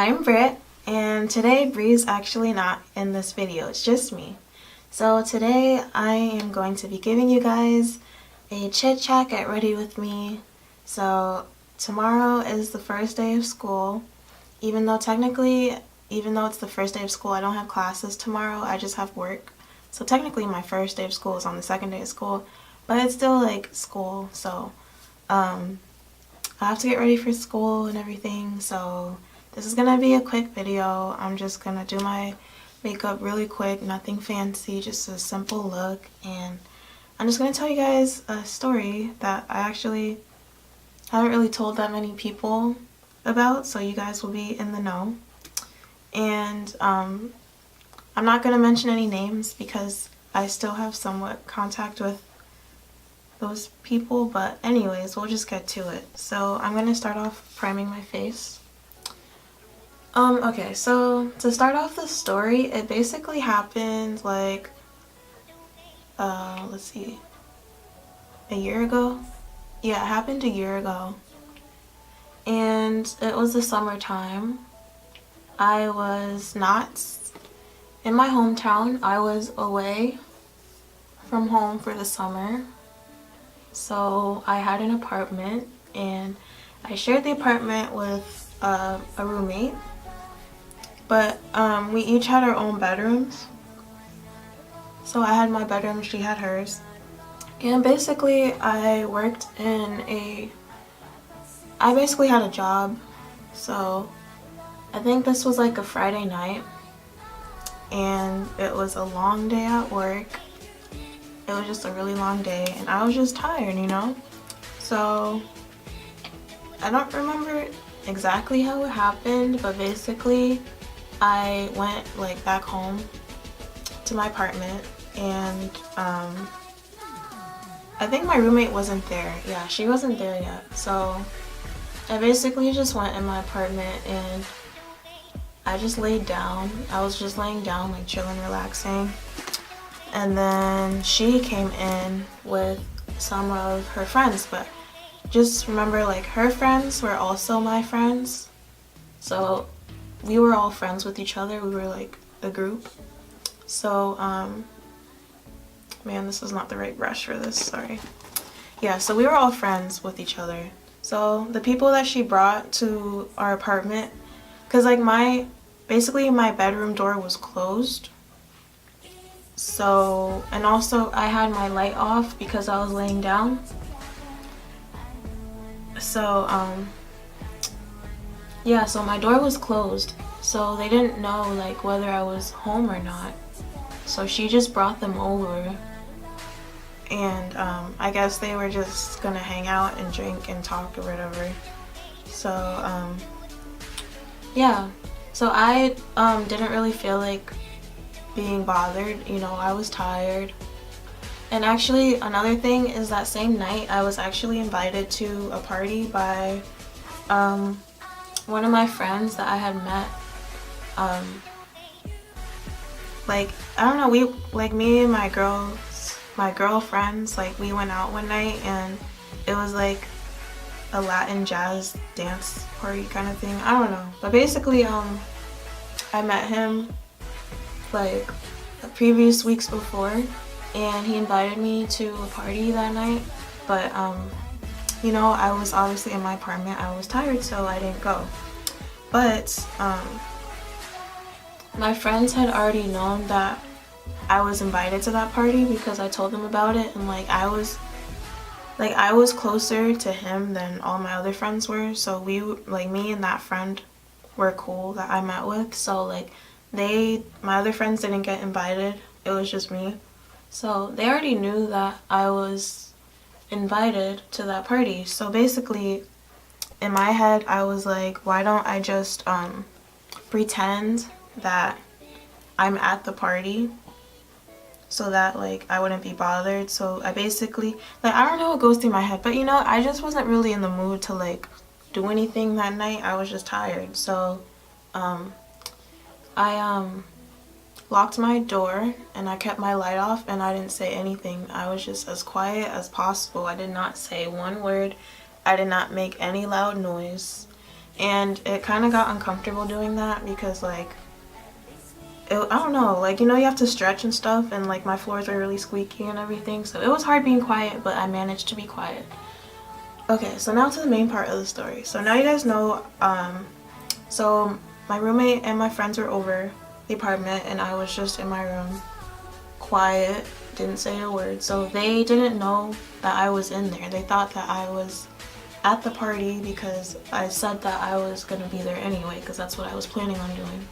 I'm Britt, and today Bree's actually not in this video, it's just me. So today I am going to be giving you guys a chit chat, get ready with me. So tomorrow is the first day of school, even though it's the first day of school, I don't have classes tomorrow, I just have work. So technically my first day of school is on the second day of school, but it's still like school, so I have to get ready for school and everything. So this is gonna be a quick video. I'm just gonna do my makeup really quick, nothing fancy, just a simple look, and I'm just gonna tell you guys a story that I actually haven't really told that many people about, so you guys will be in the know. And I'm not gonna mention any names because I still have somewhat contact with those people, but anyways, we'll just get to it. So I'm gonna start off priming my face. Okay, so to start off the story, it basically happened like, let's see, a year ago? Yeah, it happened a year ago. And it was the summertime. I was not in my hometown. I was away from home for the summer. So I had an apartment, and I shared the apartment with a roommate. But we each had our own bedrooms. So I had my bedroom, she had hers. And basically I basically had a job. So I think this was like a Friday night, and it was a long day at work. It was just a really long day, and I was just tired, you know? So I don't remember exactly how it happened, but basically I went like back home to my apartment, and I think my roommate wasn't there. Yeah, she wasn't there yet. So I basically just went in my apartment and I just laid down. I was just laying down, like chilling, relaxing. And then she came in with some of her friends, but just remember, like, her friends were also my friends. So we were all friends with each other. We were like a group. So, man, this is not the right brush for this, sorry. Yeah, so we were all friends with each other. So the people that she brought to our apartment, because like basically my bedroom door was closed. So, and also I had my light off because I was laying down. So, yeah, so my door was closed. So they didn't know like whether I was home or not. So she just brought them over. And I guess they were just gonna hang out and drink and talk or whatever. So, yeah. So I didn't really feel like being bothered, you know, I was tired. And actually another thing is that same night I was actually invited to a party by one of my friends that I had met. Like, I don't know, me and my girlfriends, like, we went out one night, and it was like a Latin jazz dance party kind of thing. I don't know, but basically I met him like the previous weeks before, and he invited me to a party that night, but you know, I was obviously in my apartment. I was tired, so I didn't go. But my friends had already known that I was invited to that party because I told them about it, and like I was closer to him than all my other friends were, so me and that friend were cool that I met with. So like my other friends didn't get invited, it was just me. So they already knew that I was invited to that party. So basically in my head I was like, why don't I just pretend that I'm at the party so that like I wouldn't be bothered. So I basically, like, I don't know what goes through my head, but you know, I just wasn't really in the mood to like do anything that night. I was just tired. So I locked my door and I kept my light off, and I didn't say anything. I was just as quiet as possible. I did not say one word. I did not make any loud noise. And it kind of got uncomfortable doing that because like, I don't know, like, you know, you have to stretch and stuff, and like my floors were really squeaky and everything, so it was hard being quiet, but I managed to be quiet. Okay, so now to the main part of the story. So now you guys know, so my roommate and my friends were over the apartment, and I was just in my room, quiet, didn't say a word. So they didn't know that I was in there. They thought that I was at the party because I said that I was gonna be there anyway, because that's what I was planning on doing.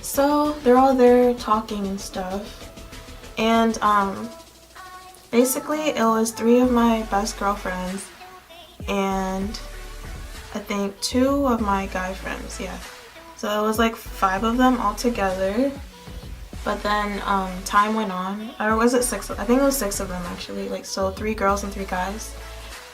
So they're all there talking and stuff, and basically it was 3 of my best girlfriends and I think 2 of my guy friends, yeah. So it was like 5 of them all together. But then time went on, or was it 6? I think it was 6 of them actually, like, so 3 girls and 3 guys.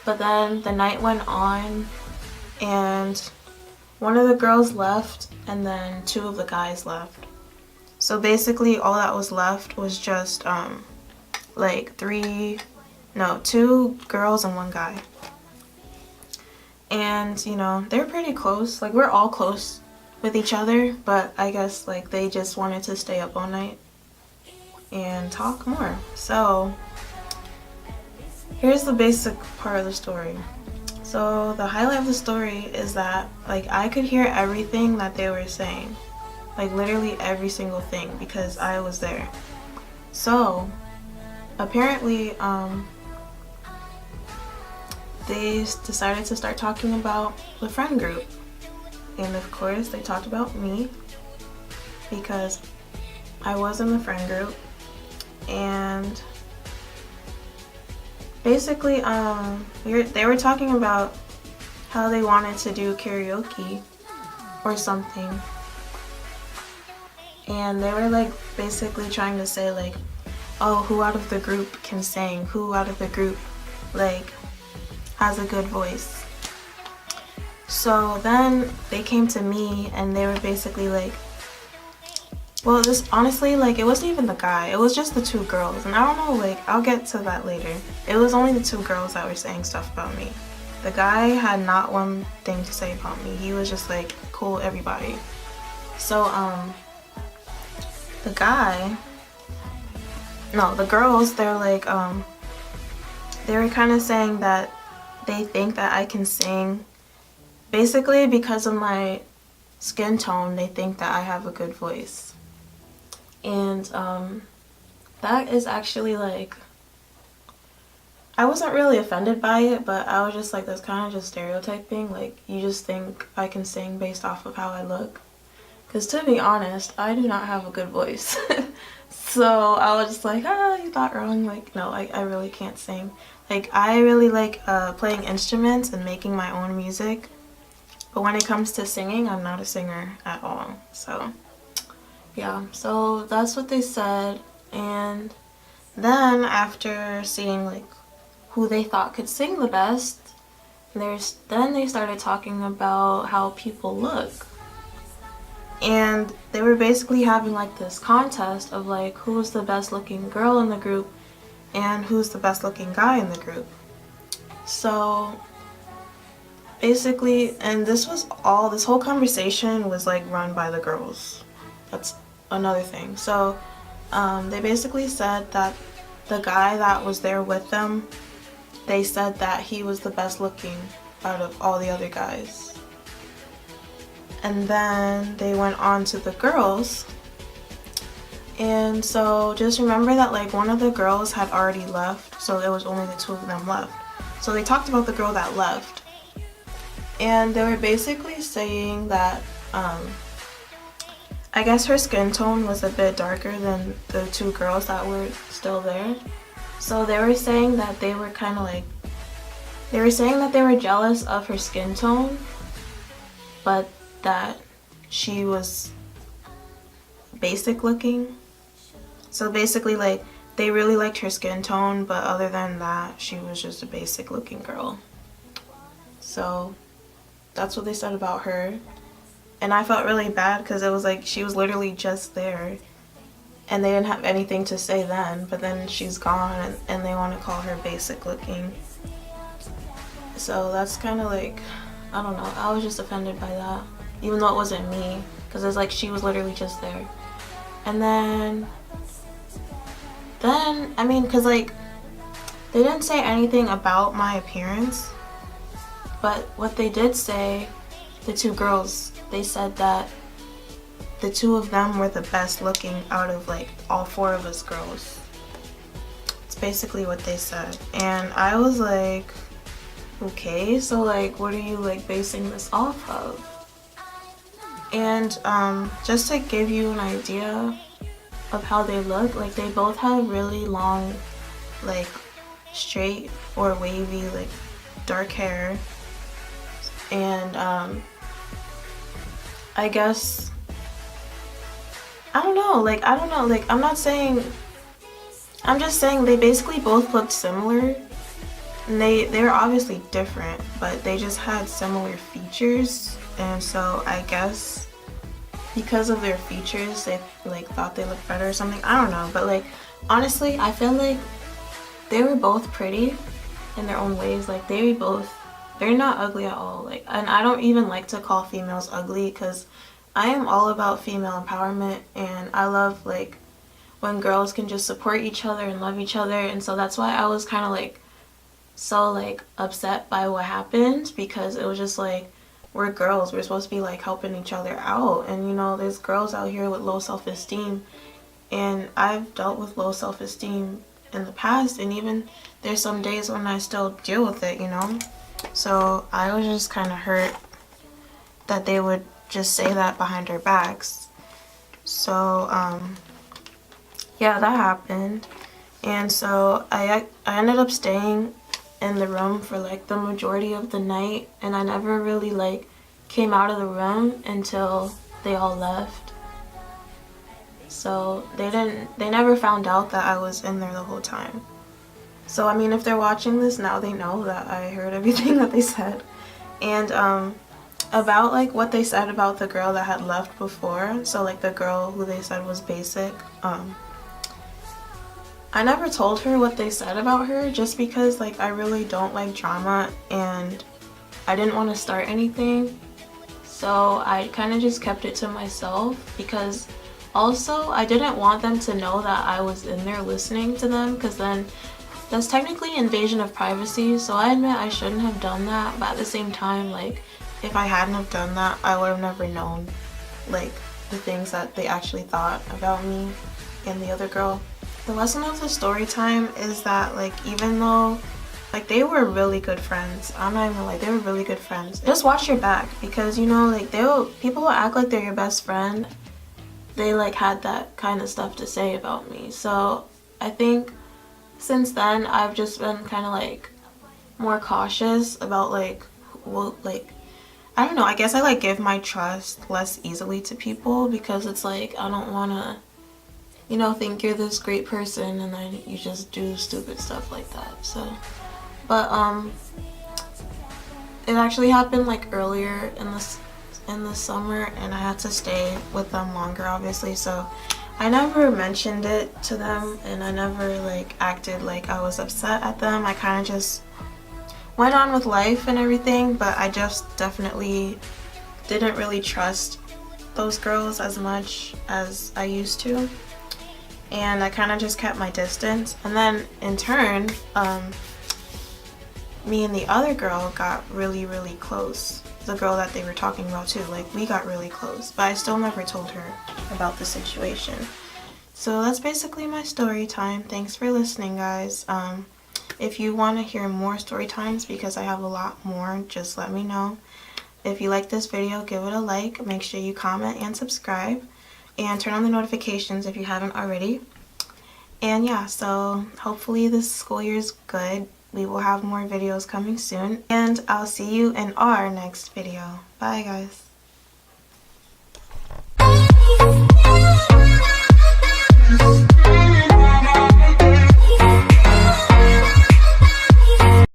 But then the night went on and one of the girls left and then 2 of the guys left. So basically all that was left was just like 2 girls and 1 guy. And you know, they're pretty close, like we're all close with each other, but I guess like they just wanted to stay up all night and talk more. So here's the basic part of the story. So the highlight of the story is that like I could hear everything that they were saying, like literally every single thing, because I was there. So apparently they decided to start talking about the friend group, and of course they talked about me because I was in the friend group. And basically they were talking about how they wanted to do karaoke or something, and they were like basically trying to say like, oh, who out of the group can sing, who out of the group like has a good voice. So then they came to me and they were basically like, well, this honestly, like, it wasn't even the guy, it was just the 2 girls, and I don't know, like, I'll get to that later. It was only the 2 girls that were saying stuff about me. The guy had not one thing to say about me. He was just like, cool, everybody. So the girls, they're like, they were kind of saying that they think that I can sing. Basically, because of my skin tone, they think that I have a good voice. And that is actually like, I wasn't really offended by it, but I was just like, that's kind of just stereotyping. Like, you just think I can sing based off of how I look. Because to be honest, I do not have a good voice. So I was just like, you thought wrong. Like, no, I really can't sing. Like, I really like playing instruments and making my own music. But when it comes to singing, I'm not a singer at all. So, yeah. So that's what they said. And then after seeing, like, who they thought could sing the best, then they started talking about how people look. And they were basically having, like, this contest of, like, who's the best looking girl in the group and who's the best looking guy in the group. So basically, and this whole conversation was like run by the girls. That's another thing. So they basically said that the guy that was there with them, they said that he was the best looking out of all the other guys. And then they went on to the girls. And so just remember that like one of the girls had already left, so there was only the 2 of them left. So they talked about the girl that left. And they were basically saying that I guess her skin tone was a bit darker than the 2 girls that were still there. So they were saying that they were kind of like, they were saying that they were jealous of her skin tone, but that she was basic looking. So basically, like, they really liked her skin tone, but other than that, she was just a basic looking girl. So that's what they said about her. And I felt really bad because it was like she was literally just there and they didn't have anything to say then, but then she's gone and they want to call her basic looking. So that's kind of like I don't know, I was just offended by that, even though it wasn't me, because it's like she was literally just there. And then I mean, because like they didn't say anything about my appearance, but what they did say, the two girls, they said that the two of them were the best looking out of like all four of us girls. It's basically what they said. And I was like, okay, so like what are you like basing this off of? And just to give you an idea of how they look, like they both have really long, like straight or wavy, like dark hair. And I guess, I don't know, like I'm not saying, I'm just saying they basically both looked similar. And they were obviously different, but they just had similar features. And so I guess because of their features, they like thought they looked better or something. I don't know, but like honestly, I feel like they were both pretty in their own ways. Like they're not ugly at all. Like, and I don't even like to call females ugly, because I am all about female empowerment, and I love like when girls can just support each other and love each other. And so that's why I was kind of like so like upset by what happened, because it was just like, we're girls, we're supposed to be like helping each other out. And you know, there's girls out here with low self-esteem, and I've dealt with low self-esteem in the past, and even there's some days when I still deal with it, you know. So I was just kind of hurt that they would just say that behind our backs. So yeah, that happened. And so I ended up staying in the room for like the majority of the night, and I never really like came out of the room until they all left. So they never found out that I was in there the whole time. So I mean, if they're watching this now, they know that I heard everything that they said. And about like what they said about the girl that had left before, so like the girl who they said was basic, I never told her what they said about her, just because like I really don't like drama and I didn't want to start anything. So I kind of just kept it to myself, because also I didn't want them to know that I was in there listening to them, because then that's technically invasion of privacy. So I admit I shouldn't have done that, but at the same time, like if I hadn't have done that, I would have never known like the things that they actually thought about me and the other girl. The lesson of the story time is that like even though like they were really good friends, I'm not even gonna lie, they were really good friends. Just watch your back, because you know, like people will act like they're your best friend. They like had that kind of stuff to say about me. So I think since then I've just been kind of like more cautious about like, well, like I don't know, I guess I like give my trust less easily to people, because it's like I don't want to, you know, think you're this great person and then you just do stupid stuff like that. So, but it actually happened like earlier in the summer, and I had to stay with them longer, obviously. So I never mentioned it to them, and I never like acted like I was upset at them. I kind of just went on with life and everything, but I just definitely didn't really trust those girls as much as I used to. And I kind of just kept my distance. And then in turn, me and the other girl got really, really close. The girl that they were talking about too, like we got really close, but I still never told her about the situation. So that's basically my story time. Thanks for listening, guys. If you want to hear more story times, because I have a lot more, just let me know. If you like this video, give it a like. Make sure you comment and subscribe. And turn on the notifications if you haven't already. And yeah, so hopefully this school year is good. We will have more videos coming soon. And I'll see you in our next video. Bye, guys.